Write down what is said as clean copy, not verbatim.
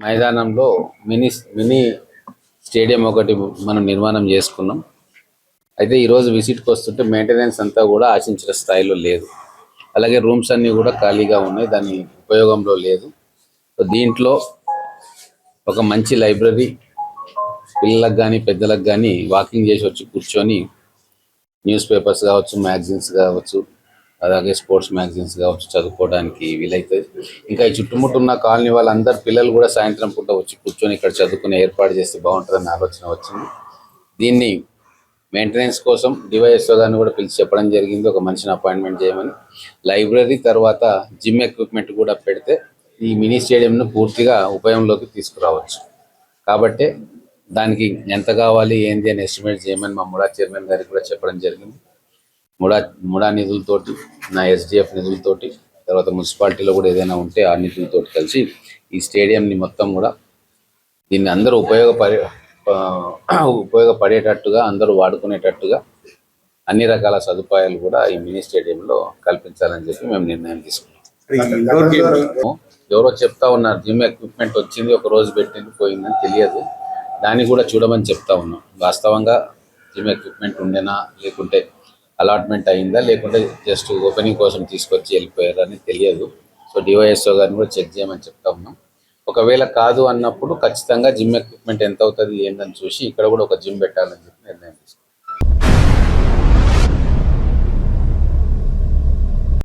మైదానంలో mini mini stadium ఒకటి మనం నిర్మాణం చేసుకున్నాం. అయితే ఈరోజు విజిట్కి వస్తుంటే మెయింటెనెన్స్ అంతా కూడా ఆశించిన స్థాయిలో లేదు. అలాగే రూమ్స్ అన్నీ కూడా ఖాళీగా ఉన్నాయి, దాని ఉపయోగంలో లేదు. దీంట్లో ఒక మంచి లైబ్రరీ పిల్లలకు కానీ పెద్దలకు కానీ వాకింగ్ చేసి వచ్చి కూర్చొని న్యూస్ పేపర్స్ కావచ్చు, మ్యాగజైన్స్ కావచ్చు, అలాగే స్పోర్ట్స్ మ్యాగజైన్స్ కావచ్చు చదువుకోవడానికి వీలైతుంది. ఇంకా ఈ చుట్టుముట్టున్న కాలనీ వాళ్ళందరూ పిల్లలు కూడా సాయంత్రం పూట వచ్చి కూర్చొని ఇక్కడ చదువుకునే ఏర్పాటు చేస్తే బాగుంటుందన్న ఆలోచన వచ్చింది. దీన్ని మెయింటెనెన్స్ కోసం డివైఎస్ఓ గారిని కూడా పిలిచి చెప్పడం జరిగింది, ఒక మనిషిని అపాయింట్మెంట్ చేయమని. లైబ్రరీ తర్వాత జిమ్ ఎక్విప్మెంట్ కూడా పెడితే ఈ మినీ స్టేడియంను పూర్తిగా ఉపయోగంలోకి తీసుకురావచ్చు. కాబట్టి దానికి ఎంత కావాలి ఏంటి అని ఎస్టిమేట్ చేయమని మా ముడా చైర్మన్ గారికి కూడా చెప్పడం జరిగింది. ముడా నిధులతోటి, నా ఎస్డిఎఫ్ నిధులతోటి, తర్వాత మున్సిపాలిటీలో కూడా ఏదైనా ఉంటే ఆ నిధులతోటి కలిసి ఈ స్టేడియంని మొత్తం కూడా దీన్ని అందరూ ఉపయోగపడేటట్టుగా, అందరూ వాడుకునేటట్టుగా అన్ని రకాల సదుపాయాలు కూడా ఈ మినీ స్టేడియంలో కల్పించాలని చెప్పి మేము నిర్ణయం తీసుకున్నాం. ఎవరో చెప్తా ఉన్నారు జిమ్ ఎక్విప్మెంట్ వచ్చింది, ఒక రోజు పెట్టింది, పోయిందని తెలియదు. దాన్ని కూడా చూడమని చెప్తా ఉన్నాం. వాస్తవంగా జిమ్ ఎక్విప్మెంట్ ఉండేనా, లేకుంటే అలాట్మెంట్ అయిందా, లేకుంటే జస్ట్ ఓపెనింగ్ కోసం తీసుకొచ్చి వెళ్ళిపోయారా అని తెలియదు. సో డివైఎస్ఓ గారిని కూడా చెక్ చేయమని చెప్తా ఉన్నాం. ఒకవేళ కాదు అన్నప్పుడు ఖచ్చితంగా జిమ్ ఎక్విప్మెంట్ ఎంత అవుతుంది ఏందని చూసి ఇక్కడ కూడా ఒక జిమ్ పెట్టాలని చెప్పి నిర్ణయం తీసుకున్నాం.